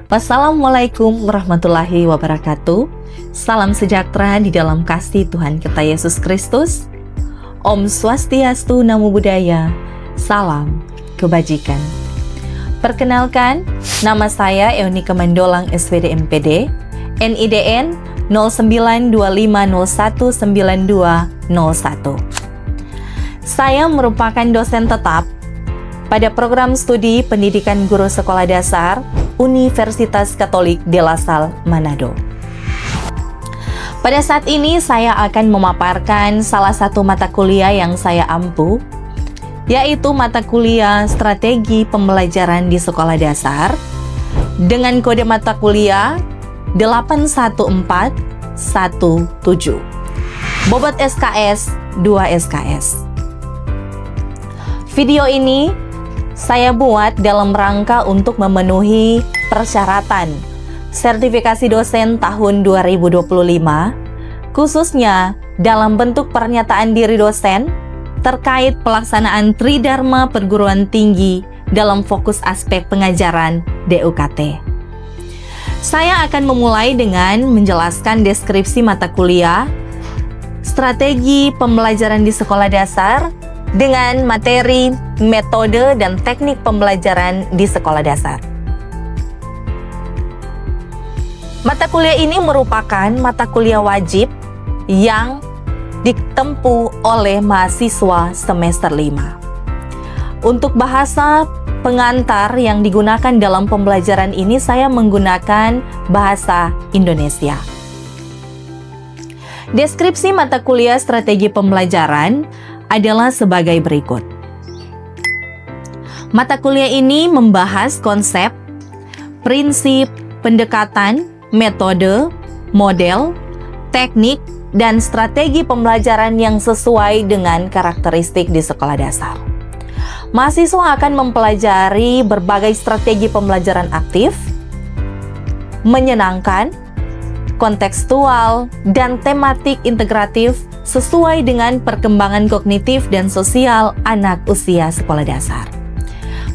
Wassalamualaikum warahmatullahi wabarakatuh. Salam sejahtera di dalam kasih Tuhan kita Yesus Kristus. Om Swastiastu, Namo Buddhaya. Salam kebajikan. Perkenalkan, nama saya Eonika Mandolang SPD MPD, NIDN 0925019201. Saya merupakan dosen tetap pada program studi Pendidikan Guru Sekolah Dasar Universitas Katolik de La Salle, Manado. Pada saat ini saya akan memaparkan salah satu mata kuliah yang saya ampu, yaitu mata kuliah Strategi Pembelajaran di Sekolah Dasar dengan kode mata kuliah 81417. Bobot SKS 2 SKS. Video ini saya buat dalam rangka untuk memenuhi persyaratan sertifikasi dosen tahun 2025, khususnya dalam bentuk pernyataan diri dosen terkait pelaksanaan Tridharma perguruan tinggi dalam fokus aspek pengajaran DUKT. Saya akan memulai dengan menjelaskan deskripsi mata kuliah Strategi Pembelajaran di Sekolah Dasar dengan materi, metode, dan teknik pembelajaran di sekolah dasar. Mata kuliah ini merupakan mata kuliah wajib yang ditempuh oleh mahasiswa semester 5. Untuk bahasa pengantar yang digunakan dalam pembelajaran ini, saya menggunakan bahasa Indonesia. Deskripsi mata kuliah Strategi Pembelajaran adalah sebagai berikut. Mata kuliah ini membahas konsep, prinsip, pendekatan, metode, model, teknik, dan strategi pembelajaran yang sesuai dengan karakteristik di sekolah dasar. Mahasiswa akan mempelajari berbagai strategi pembelajaran aktif, menyenangkan, kontekstual, dan tematik integratif sesuai dengan perkembangan kognitif dan sosial anak usia sekolah dasar.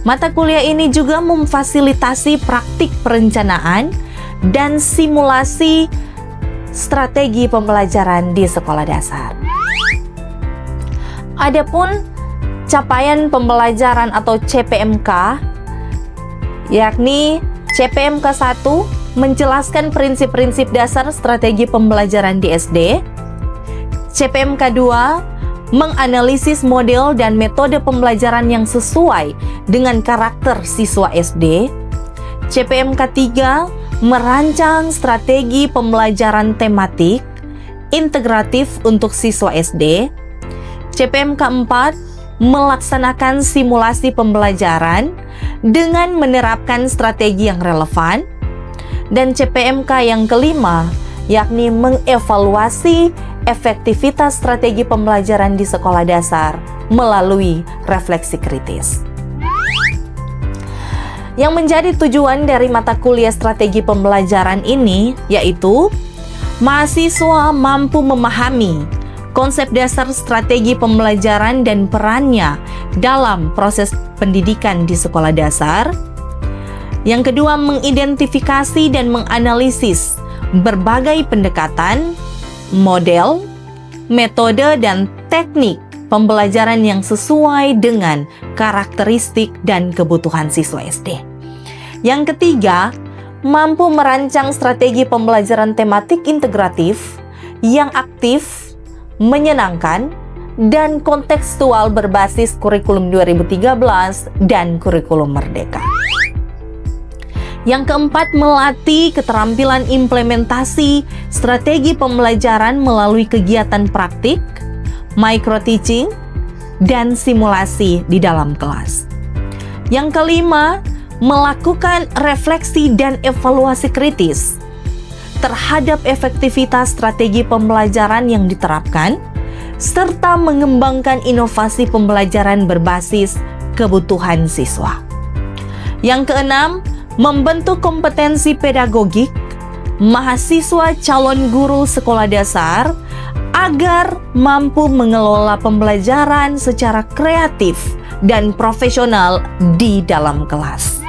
Mata kuliah ini juga memfasilitasi praktik perencanaan dan simulasi strategi pembelajaran di sekolah dasar. Adapun capaian pembelajaran atau CPMK, yakni CPMK 1 menjelaskan prinsip-prinsip dasar strategi pembelajaran di SD. CPMK 2 menganalisis model dan metode pembelajaran yang sesuai dengan karakter siswa SD. CPMK 3 merancang strategi pembelajaran tematik integratif untuk siswa SD. CPMK 4 melaksanakan simulasi pembelajaran dengan menerapkan strategi yang relevan. Dan CPMK yang kelima, yakni mengevaluasi efektivitas strategi pembelajaran di sekolah dasar melalui refleksi kritis. Yang menjadi tujuan dari mata kuliah strategi pembelajaran ini yaitu mahasiswa mampu memahami konsep dasar strategi pembelajaran dan perannya dalam proses pendidikan di sekolah dasar. Yang kedua, mengidentifikasi dan menganalisis berbagai pendekatan, model, metode, dan teknik pembelajaran yang sesuai dengan karakteristik dan kebutuhan siswa SD. Yang ketiga, mampu merancang strategi pembelajaran tematik integratif yang aktif, menyenangkan, dan kontekstual berbasis kurikulum 2013 dan kurikulum Merdeka. Yang keempat, melatih keterampilan implementasi strategi pembelajaran melalui kegiatan praktik, micro-teaching, dan simulasi di dalam kelas. Yang kelima, melakukan refleksi dan evaluasi kritis terhadap efektivitas strategi pembelajaran yang diterapkan, serta mengembangkan inovasi pembelajaran berbasis kebutuhan siswa. Yang keenam, membentuk kompetensi pedagogik mahasiswa calon guru sekolah dasar agar mampu mengelola pembelajaran secara kreatif dan profesional di dalam kelas.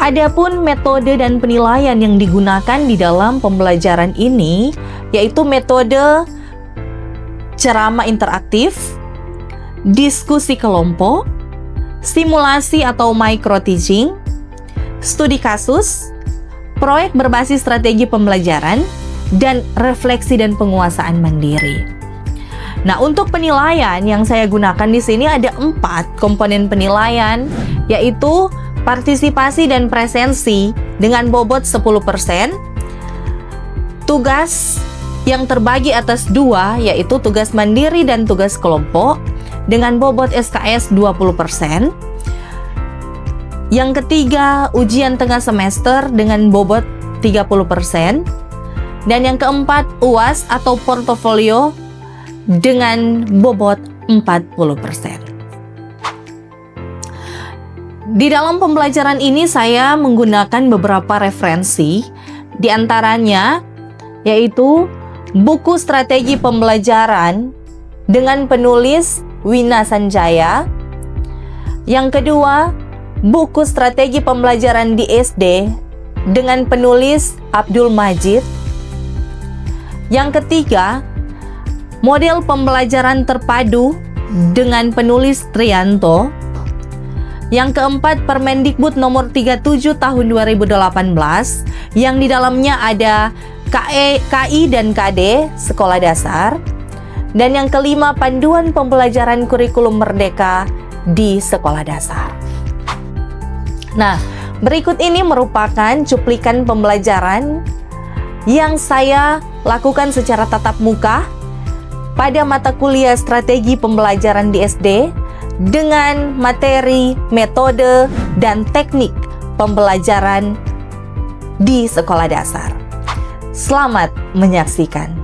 Adapun metode dan penilaian yang digunakan di dalam pembelajaran ini yaitu metode ceramah interaktif, diskusi kelompok, simulasi atau micro teaching, studi kasus, proyek berbasis strategi pembelajaran, dan refleksi dan penguasaan mandiri. Nah, untuk penilaian yang saya gunakan di sini ada 4 komponen penilaian, yaitu partisipasi dan presensi dengan bobot 10%, tugas yang terbagi atas 2, yaitu tugas mandiri dan tugas kelompok dengan bobot SKS 20%. Yang ketiga, ujian tengah semester dengan bobot 30%. Dan yang keempat, UAS atau portofolio dengan bobot 40%. Di dalam pembelajaran ini saya menggunakan beberapa referensi, di antaranya yaitu buku strategi pembelajaran dengan penulis Wina Sanjaya. Yang kedua, buku strategi pembelajaran di SD dengan penulis Abdul Majid. Yang ketiga, model pembelajaran terpadu dengan penulis Trianto. Yang keempat, Permendikbud nomor 37 tahun 2018 yang di dalamnya ada KI dan KD sekolah dasar. Dan yang kelima, panduan pembelajaran kurikulum merdeka di sekolah dasar. Nah, berikut ini merupakan cuplikan pembelajaran yang saya lakukan secara tatap muka pada mata kuliah strategi pembelajaran di SD dengan materi, metode, dan teknik pembelajaran di sekolah dasar. Selamat menyaksikan.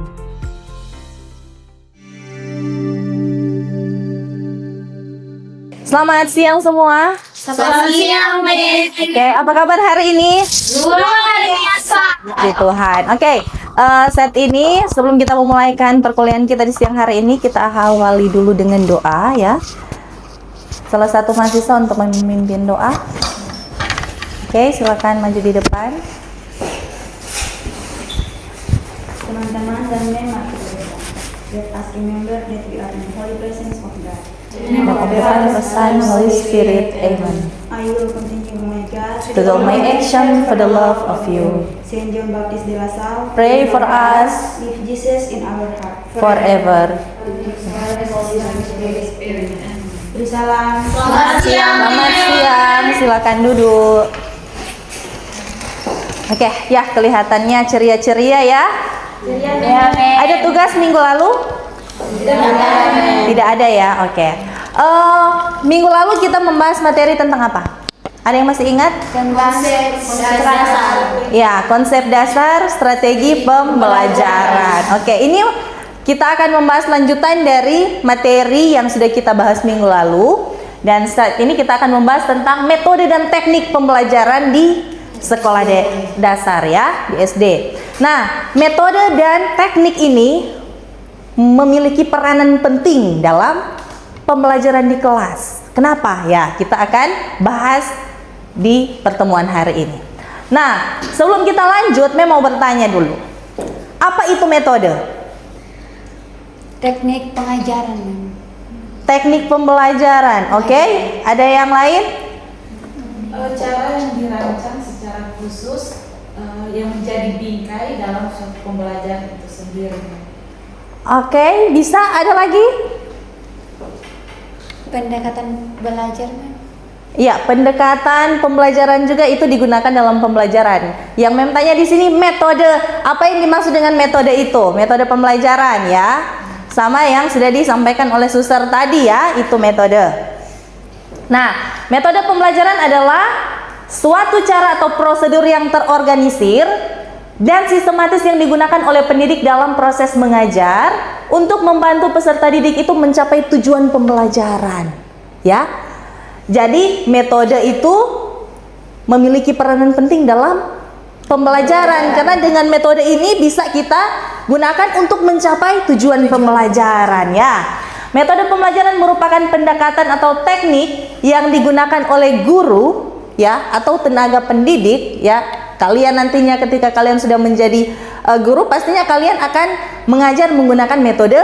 Selamat siang semua. Selamat siang, Miss. Oke, apa kabar hari ini? Luar biasa. Puji Tuhan. Oke, saat ini sebelum kita memulaikan perkuliahan kita di siang hari ini, kita awali dulu dengan doa ya. Salah satu mahasiswa untuk memimpin doa. Oke, silakan maju di depan. Teman-teman dan memang let us remember that we are in the holy presence of God. In the name of the Father, Son, Holy Spirit. Amen. I will continue, my God, To do my action for the love of you. Saint John Baptist de la Salle, Pray for us leave Jesus in our heart forever. Beri salam. Selamat siang. Selamat siang, silakan duduk. Oke, ya kelihatannya ceria-ceria ya. Ada tugas minggu lalu? Tidak ada ya, oke. Minggu lalu kita membahas materi tentang apa? Ada yang masih ingat? Konsep dasar. Ya, konsep dasar strategi pembelajaran. Oke, ini kita akan membahas lanjutan dari materi yang sudah kita bahas minggu lalu. Dan saat ini kita akan membahas tentang metode dan teknik pembelajaran di sekolah dasar ya, di SD. Nah, metode dan teknik ini memiliki peranan penting dalam pembelajaran di kelas. Kenapa? Ya, kita akan bahas di pertemuan hari ini. Nah, sebelum kita lanjut, mau bertanya dulu. Apa itu metode? Teknik pengajaran. Teknik pembelajaran, oke? Ada yang lain? Cara yang dirancang secara khusus yang menjadi bingkai dalam suatu pembelajaran itu sendiri. Oke, bisa ada lagi? Pendekatan belajar. Ya, pendekatan pembelajaran juga itu digunakan dalam pembelajaran. Yang Mem tanya di sini metode, apa yang dimaksud dengan metode itu? Metode pembelajaran ya. Sama yang sudah disampaikan oleh Suster tadi ya, itu metode. Nah, metode pembelajaran adalah suatu cara atau prosedur yang terorganisir dan sistematis yang digunakan oleh pendidik dalam proses mengajar untuk membantu peserta didik itu mencapai tujuan pembelajaran. Ya. Jadi, metode itu memiliki peranan penting dalam pembelajaran karena dengan metode ini bisa kita gunakan untuk mencapai tujuan pembelajaran ya. Metode pembelajaran merupakan pendekatan atau teknik yang digunakan oleh guru ya atau tenaga pendidik ya, kalian nantinya ketika kalian sudah menjadi guru pastinya kalian akan mengajar menggunakan metode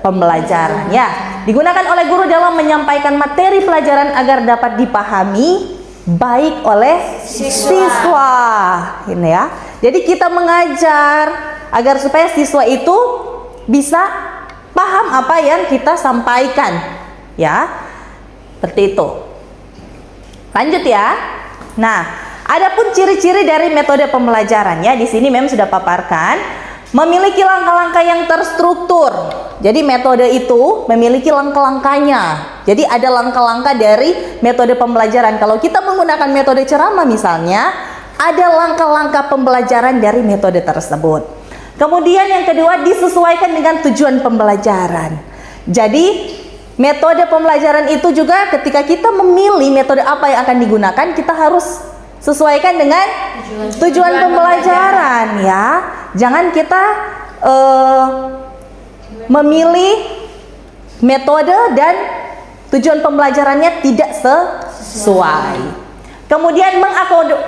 pembelajaran ya. Digunakan oleh guru dalam menyampaikan materi pelajaran agar dapat dipahami baik oleh siswa. Ini ya. Jadi kita mengajar agar supaya siswa itu bisa paham apa yang kita sampaikan. Ya. Seperti itu. Lanjut ya. Nah, adapun ciri-ciri dari metode pembelajaran ya, di sini Mem sudah paparkan. Memiliki langkah-langkah yang terstruktur. Jadi metode itu memiliki langkah-langkahnya. Jadi ada langkah-langkah dari metode pembelajaran. Kalau kita menggunakan metode ceramah misalnya, ada langkah-langkah pembelajaran dari metode tersebut. Kemudian yang kedua, disesuaikan dengan tujuan pembelajaran. Jadi metode pembelajaran itu juga ketika kita memilih metode apa yang akan digunakan, kita harus sesuaikan dengan tujuan pembelajaran ya. Jangan kita memilih metode dan tujuan pembelajarannya tidak sesuai. Kemudian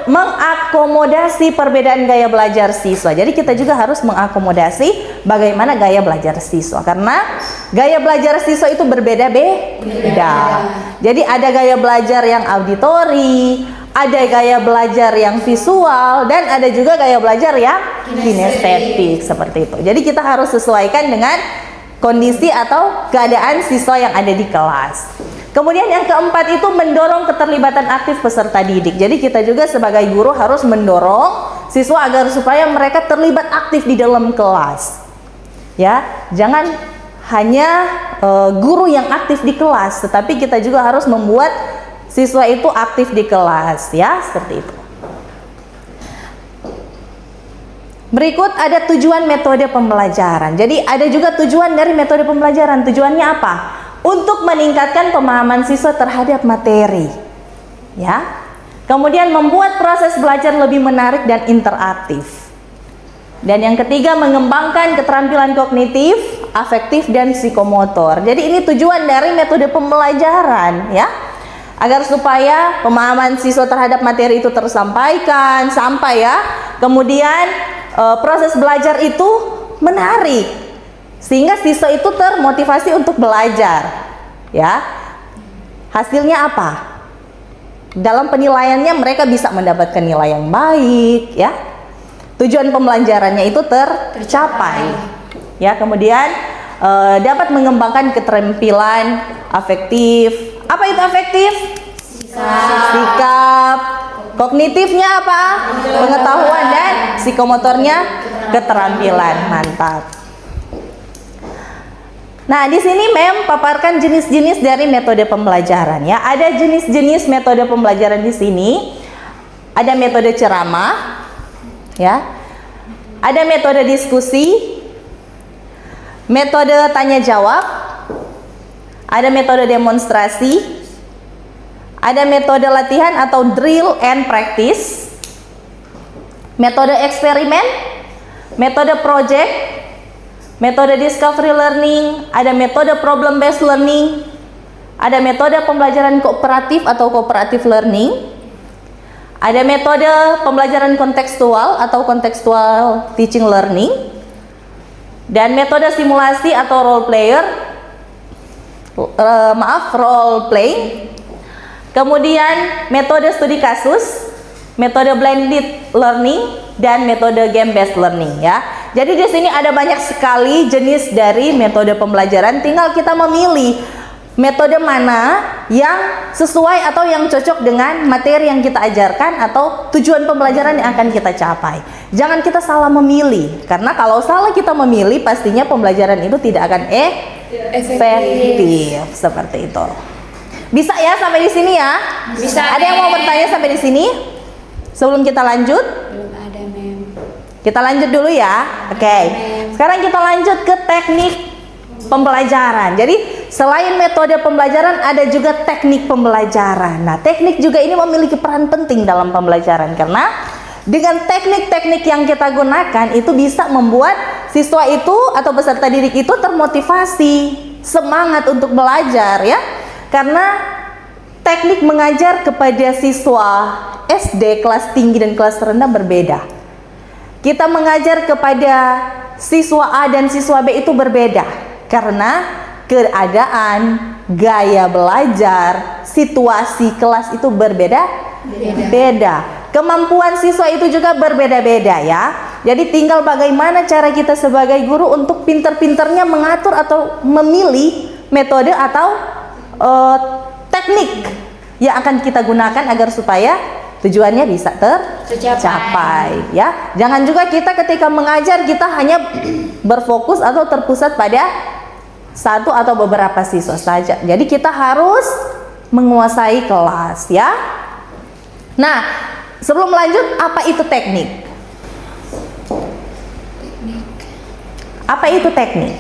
mengakomodasi perbedaan gaya belajar siswa. Jadi kita juga harus mengakomodasi bagaimana gaya belajar siswa, karena gaya belajar siswa itu berbeda-beda. Jadi ada gaya belajar yang auditori, ada gaya belajar yang visual, dan ada juga gaya belajar yang kinestetik seperti itu. Jadi kita harus sesuaikan dengan kondisi atau keadaan siswa yang ada di kelas. Kemudian yang keempat itu mendorong keterlibatan aktif peserta didik. Jadi kita juga sebagai guru harus mendorong siswa agar supaya mereka terlibat aktif di dalam kelas. Ya, jangan hanya guru yang aktif di kelas, tetapi kita juga harus membuat siswa itu aktif di kelas ya, seperti itu. Berikut ada tujuan metode pembelajaran. Jadi ada juga tujuan dari metode pembelajaran. Tujuannya apa? Untuk meningkatkan pemahaman siswa terhadap materi. Ya. Kemudian membuat proses belajar lebih menarik dan interaktif. Dan yang ketiga, mengembangkan keterampilan kognitif, afektif dan psikomotor. Jadi ini tujuan dari metode pembelajaran ya. Agar supaya pemahaman siswa terhadap materi itu tersampaikan sampai ya. Kemudian proses belajar itu menarik sehingga siswa itu termotivasi untuk belajar ya. Hasilnya apa? Dalam penilaiannya mereka bisa mendapatkan nilai yang baik ya. Tujuan pembelajarannya itu tercapai ya. Kemudian dapat mengembangkan keterampilan afektif. Apa itu afektif? Sikap. Kognitifnya apa? Pengetahuan. Dan psikomotornya keterampilan. Mantap. Nah, di sini Mem paparkan jenis-jenis dari metode pembelajaran ya. Ada jenis-jenis metode pembelajaran di sini. Ada metode ceramah ya. Ada metode diskusi, metode tanya jawab, ada metode demonstrasi, ada metode latihan atau drill and practice, metode eksperimen, metode project, metode discovery learning, ada metode problem based learning, ada metode pembelajaran kooperatif atau cooperative learning, ada metode pembelajaran kontekstual atau contextual teaching learning, dan metode simulasi atau role playing. Kemudian metode studi kasus, metode blended learning, dan metode game based learning ya. Jadi di sini ada banyak sekali jenis dari metode pembelajaran, tinggal kita memilih metode mana yang sesuai atau yang cocok dengan materi yang kita ajarkan atau tujuan pembelajaran yang akan kita capai. Jangan kita salah memilih, karena kalau salah kita memilih pastinya pembelajaran itu tidak akan efektif. Seperti itu. Bisa ya sampai di sini ya? Bisa. Ada yang mau bertanya sampai di sini? Sebelum kita lanjut? Belum ada, Mem. Kita lanjut dulu ya. Oke. Sekarang kita lanjut ke teknik pembelajaran. Jadi selain metode pembelajaran ada juga teknik pembelajaran. Nah, teknik juga ini memiliki peran penting dalam pembelajaran, karena dengan teknik-teknik yang kita gunakan itu bisa membuat siswa itu atau peserta didik itu termotivasi, semangat untuk belajar ya. Karena teknik mengajar kepada siswa SD kelas tinggi dan kelas rendah berbeda. Kita mengajar kepada siswa A dan siswa B itu berbeda karena keadaan, gaya belajar, situasi kelas itu berbeda. Kemampuan siswa itu juga berbeda-beda ya. Jadi tinggal bagaimana cara kita sebagai guru untuk pinter-pinternya mengatur atau memilih metode atau teknik yang akan kita gunakan agar supaya tujuannya bisa tercapai ya. Jangan juga kita ketika mengajar kita hanya berfokus atau terpusat pada satu atau beberapa siswa saja. Jadi kita harus menguasai kelas ya. Nah, sebelum lanjut, apa itu teknik? Apa itu teknik?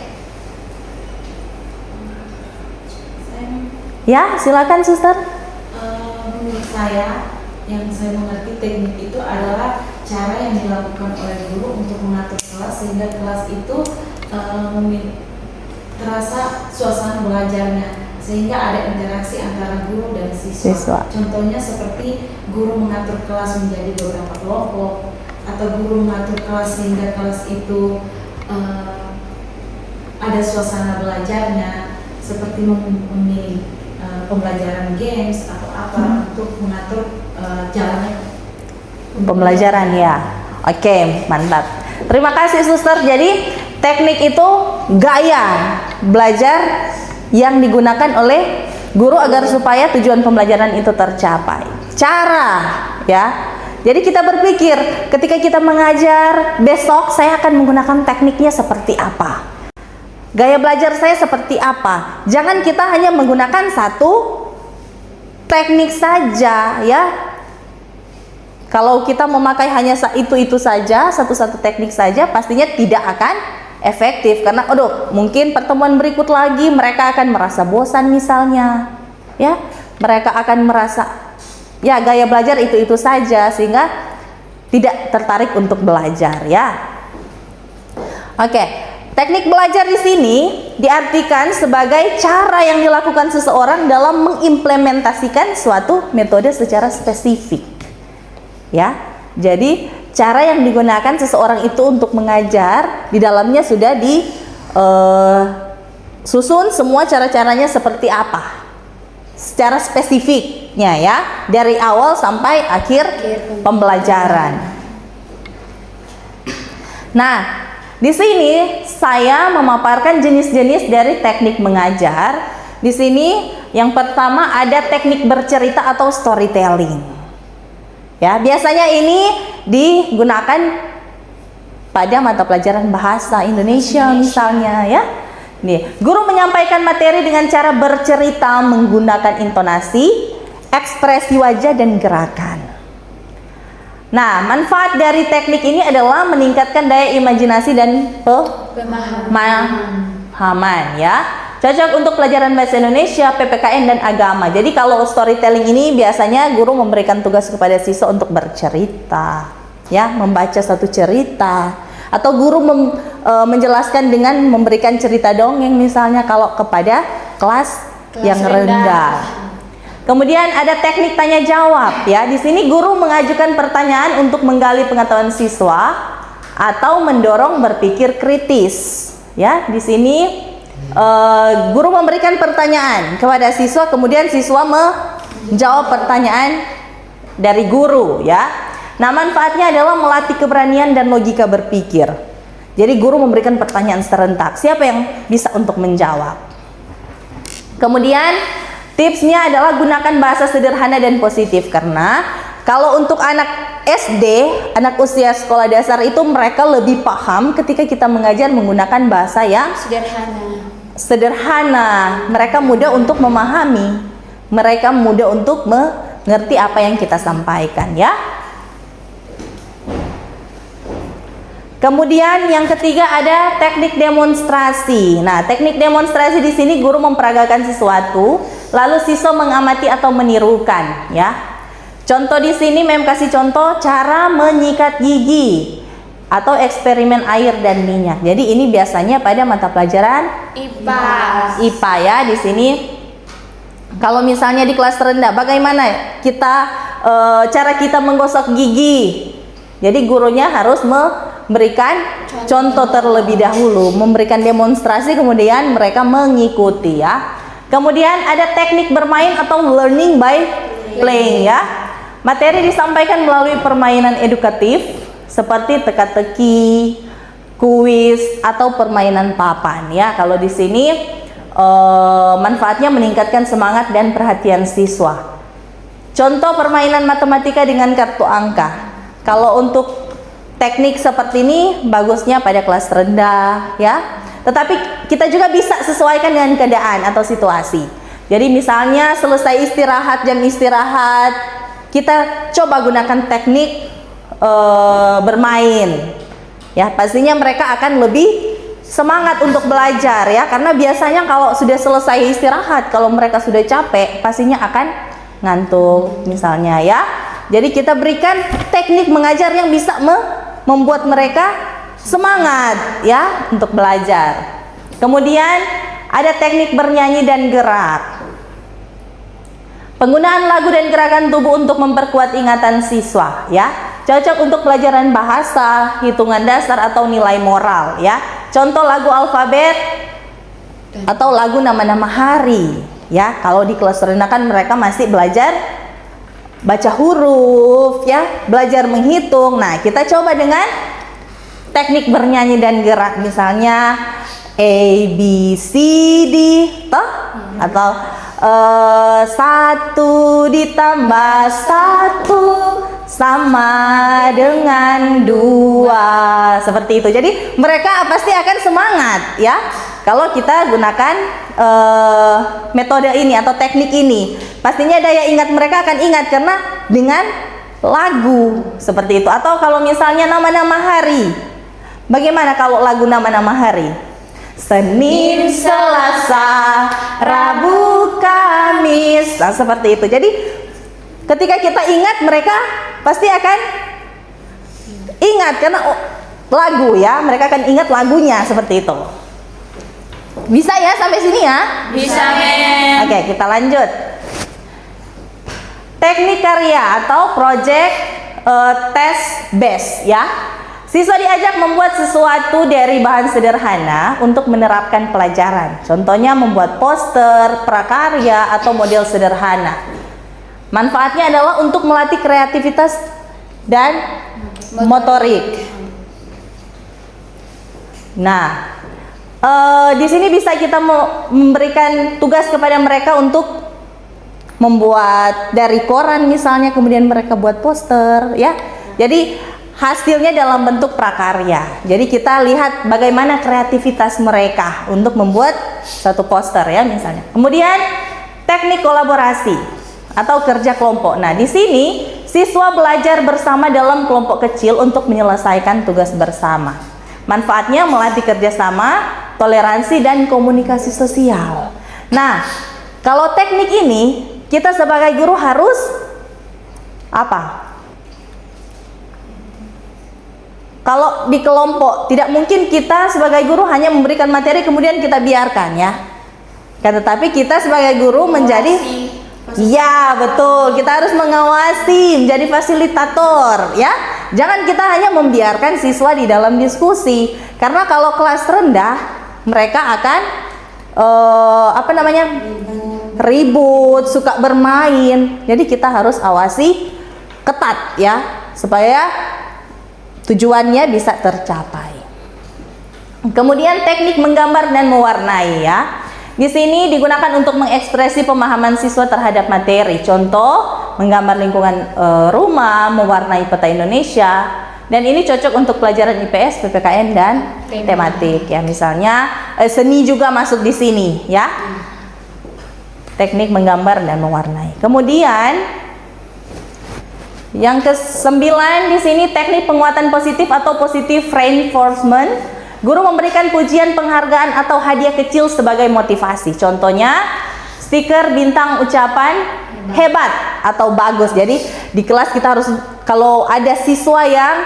Ya, silakan suster. Menurut saya, yang saya mengerti teknik itu adalah cara yang dilakukan oleh guru untuk mengatur kelas sehingga kelas itu terasa suasana belajarnya, sehingga ada interaksi antara guru dan siswa. Contohnya seperti guru mengatur kelas menjadi beberapa kelompok, atau guru mengatur kelas sehingga kelas itu ada suasana belajarnya, seperti memilih pembelajaran games atau apa untuk mengatur jalannya pembelajaran ya. Oke, mantap. Terima kasih suster. Jadi teknik itu gaya belajar yang digunakan oleh guru agar supaya tujuan pembelajaran itu tercapai. Cara ya. Jadi kita berpikir ketika kita mengajar, besok saya akan menggunakan tekniknya seperti apa? Gaya belajar saya seperti apa? Jangan kita hanya menggunakan satu teknik saja ya. Kalau kita memakai hanya itu saja, satu teknik saja, pastinya tidak akan efektif karena mungkin pertemuan berikut lagi mereka akan merasa bosan misalnya. Ya, mereka akan merasa ya gaya belajar itu saja sehingga tidak tertarik untuk belajar ya. Oke. Teknik belajar di sini diartikan sebagai cara yang dilakukan seseorang dalam mengimplementasikan suatu metode secara spesifik. Ya. Jadi, cara yang digunakan seseorang itu untuk mengajar di dalamnya sudah disusun semua cara-caranya seperti apa. Secara spesifiknya ya, dari awal sampai akhir pembelajaran. Nah, di sini saya memaparkan jenis-jenis dari teknik mengajar. Di sini yang pertama ada teknik bercerita atau storytelling. Ya, biasanya ini digunakan pada mata pelajaran bahasa Indonesia misalnya ya. Nih, guru menyampaikan materi dengan cara bercerita menggunakan intonasi, ekspresi wajah dan gerakan. Nah, manfaat dari teknik ini adalah meningkatkan daya imajinasi dan pemahaman ya. Cocok untuk pelajaran bahasa Indonesia, PPKN dan agama. Jadi kalau storytelling ini biasanya guru memberikan tugas kepada siswa untuk bercerita, ya, membaca satu cerita, atau guru menjelaskan dengan memberikan cerita dongeng misalnya kalau kepada kelas yang rendah. Kemudian ada teknik tanya jawab ya. Di sini guru mengajukan pertanyaan untuk menggali pengetahuan siswa atau mendorong berpikir kritis. Ya, di sini guru memberikan pertanyaan kepada siswa, kemudian siswa menjawab pertanyaan dari guru ya. Nah, manfaatnya adalah melatih keberanian dan logika berpikir. Jadi guru memberikan pertanyaan serentak, siapa yang bisa untuk menjawab. Kemudian tipsnya adalah gunakan bahasa sederhana dan positif, karena kalau untuk anak SD, anak usia sekolah dasar itu mereka lebih paham ketika kita mengajar menggunakan bahasa yang sederhana. Mereka mudah untuk memahami, mereka mudah untuk mengerti apa yang kita sampaikan ya. Kemudian yang ketiga ada teknik demonstrasi. Nah, teknik demonstrasi di sini guru memperagakan sesuatu, lalu siswa mengamati atau menirukan, ya. Contoh di sini Mem kasih contoh cara menyikat gigi atau eksperimen air dan minyak. Jadi ini biasanya pada mata pelajaran IPA ya. Di sini Kalau misalnya di kelas rendah, bagaimana kita cara kita menggosok gigi? Jadi gurunya harus memberikan contoh terlebih dahulu, memberikan demonstrasi, kemudian mereka mengikuti ya. Kemudian ada teknik bermain atau learning by playing ya. Materi disampaikan melalui permainan edukatif seperti teka-teki, kuis atau permainan papan ya. Kalau di sini manfaatnya meningkatkan semangat dan perhatian siswa. Contoh permainan matematika dengan kartu angka. Kalau untuk teknik seperti ini bagusnya pada kelas rendah ya. Tetapi kita juga bisa sesuaikan dengan keadaan atau situasi. Jadi misalnya selesai istirahat, jam istirahat, kita coba gunakan teknik bermain. Ya, pastinya mereka akan lebih semangat untuk belajar ya, karena biasanya kalau sudah selesai istirahat, kalau mereka sudah capek, pastinya akan ngantuk misalnya ya. Jadi kita berikan teknik mengajar yang bisa membuat mereka semangat ya untuk belajar. Kemudian ada teknik bernyanyi dan gerak. Penggunaan lagu dan gerakan tubuh untuk memperkuat ingatan siswa ya. Cocok untuk pelajaran bahasa, hitungan dasar atau nilai moral ya. Contoh lagu alfabet atau lagu nama-nama hari ya. Kalau di kelas rendah kan mereka masih belajar baca huruf ya, belajar menghitung. Nah, kita coba dengan teknik bernyanyi dan gerak, misalnya A B C D toh, atau 1 ditambah 1 sama dengan 2, seperti itu. Jadi mereka pasti akan semangat ya kalau kita gunakan metode ini atau teknik ini. Pastinya daya ingat mereka akan ingat karena dengan lagu seperti itu. Atau kalau misalnya nama-nama hari, bagaimana kalau lagu nama-nama hari? Senin, Selasa, Rabu, Kamis. Nah, seperti itu. Jadi ketika kita ingat, mereka pasti akan ingat karena lagu ya. Mereka akan ingat lagunya seperti itu. Bisa ya sampai sini ya? Bisa, Men. Oke, kita lanjut. Teknik karya atau project test based ya. Siswa diajak membuat sesuatu dari bahan sederhana untuk menerapkan pelajaran. Contohnya membuat poster, prakarya, atau model sederhana. Manfaatnya adalah untuk melatih kreativitas dan motorik. Nah, di sini bisa kita memberikan tugas kepada mereka untuk membuat dari koran misalnya, kemudian mereka buat poster ya. Jadi hasilnya dalam bentuk prakarya. Jadi kita lihat bagaimana kreativitas mereka untuk membuat satu poster ya misalnya. Kemudian teknik kolaborasi atau kerja kelompok. Nah, di sini siswa belajar bersama dalam kelompok kecil untuk menyelesaikan tugas bersama. Manfaatnya melatih kerjasama, toleransi, dan komunikasi sosial. Nah, kalau teknik ini kita sebagai guru harus apa? Kalau di kelompok, tidak mungkin kita sebagai guru hanya memberikan materi kemudian kita biarkan ya. Tetapi kita sebagai guru menjadi, ya betul, kita harus mengawasi, menjadi fasilitator ya. Jangan kita hanya membiarkan siswa di dalam diskusi. Karena kalau kelas rendah, mereka akan ribut, suka bermain. Jadi kita harus awasi ketat ya, supaya tujuannya bisa tercapai. Kemudian teknik menggambar dan mewarnai ya. Di sini digunakan untuk mengekspresi pemahaman siswa terhadap materi. Contoh, menggambar lingkungan rumah, mewarnai peta Indonesia. Dan ini cocok untuk pelajaran IPS, PPKN dan tematik ya. Misalnya seni juga masuk di sini ya. Teknik menggambar dan mewarnai. Kemudian yang ke-9 di sini teknik penguatan positif atau positive reinforcement. Guru memberikan pujian, penghargaan atau hadiah kecil sebagai motivasi. Contohnya stiker bintang ucapan hebat atau bagus. Jadi di kelas kita harus, kalau ada siswa yang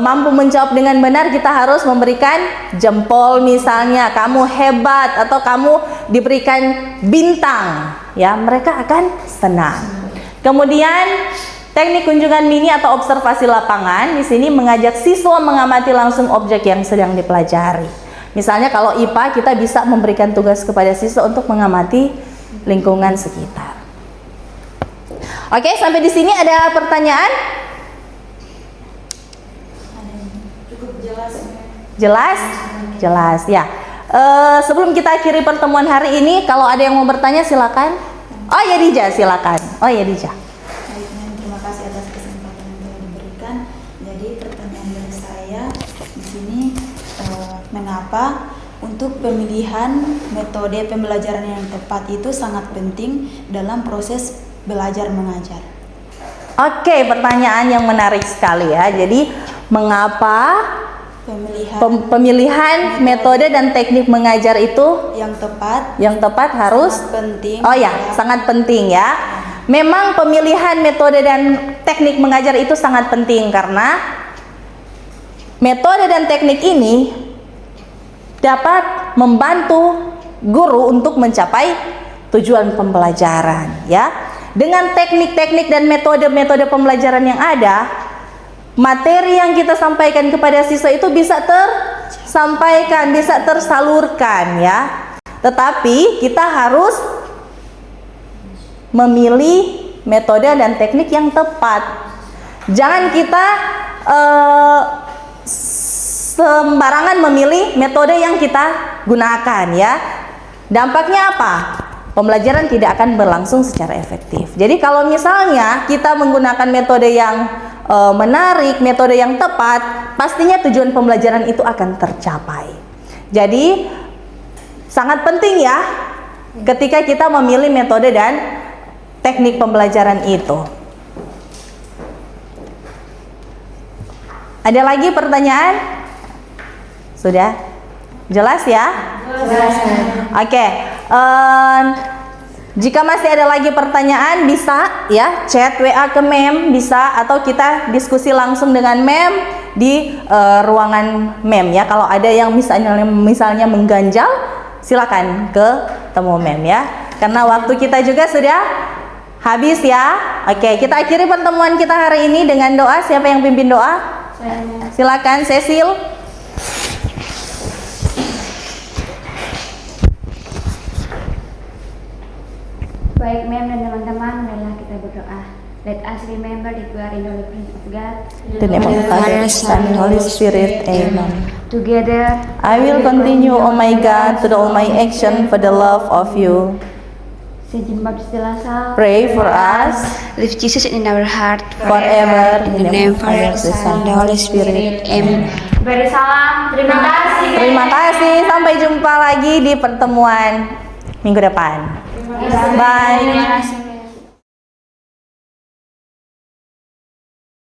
mampu menjawab dengan benar, kita harus memberikan jempol misalnya, kamu hebat, atau kamu diberikan bintang, ya mereka akan senang. Kemudian teknik kunjungan mini atau observasi lapangan di sini mengajak siswa mengamati langsung objek yang sedang dipelajari. Misalnya kalau IPA kita bisa memberikan tugas kepada siswa untuk mengamati lingkungan sekitar. Oke, sampai di sini ada pertanyaan? Cukup jelas. Jelas? Jelas ya. Sebelum kita akhiri pertemuan hari ini, kalau ada yang mau bertanya silakan. Oh ya Dija, silakan. Oh ya Dija. Baik, Mem, terima kasih atas kesempatan yang telah diberikan. Jadi pertanyaan dari saya di sini, mengapa untuk pemilihan metode pembelajaran yang tepat itu sangat penting dalam proses belajar mengajar? Oke, pertanyaan yang menarik sekali ya. Jadi, mengapa pemilihan metode dan teknik mengajar itu yang tepat harus sangat penting. Oh ya, sangat penting ya. Memang pemilihan metode dan teknik mengajar itu sangat penting karena metode dan teknik ini dapat membantu guru untuk mencapai tujuan pembelajaran ya. Dengan teknik-teknik dan metode-metode pembelajaran yang ada, materi yang kita sampaikan kepada siswa itu bisa tersampaikan, bisa tersalurkan ya. Tetapi kita harus memilih metode dan teknik yang tepat. Jangan kita sembarangan memilih metode yang kita gunakan ya. Dampaknya apa? Pembelajaran tidak akan berlangsung secara efektif. Jadi kalau misalnya kita menggunakan metode yang menarik, metode yang tepat, pastinya tujuan pembelajaran itu akan tercapai. Jadi sangat penting ya ketika kita memilih metode dan teknik pembelajaran itu. Ada lagi pertanyaan? Sudah? Jelas ya? Jelas. Oke. Jika masih ada lagi pertanyaan bisa ya chat WA ke Mem bisa, atau kita diskusi langsung dengan Mem di ruangan Mem ya. Kalau ada yang misalnya mengganjal, silakan ke temu Mem ya. Karena waktu kita juga sudah habis ya. Oke, kita akhiri pertemuan kita hari ini dengan doa. Siapa yang pimpin doa? Silakan Cecil. Baik, Mem dan teman-teman, marilah kita berdoa. Let us remember that we are in the Holy Presence of God. In the name of the Father, Son, and Holy Spirit. Amen. Together, I will continue, oh my God, to do all my action for the love of you. Sejumlah istilah sal. Pray for us Live Jesus in our heart forever. In the name of the Father, Son, and the Holy Spirit. Amen. Beri salam. Terima kasih. Terima kasih. Sampai jumpa lagi di pertemuan minggu depan. Bye. Terima kasih.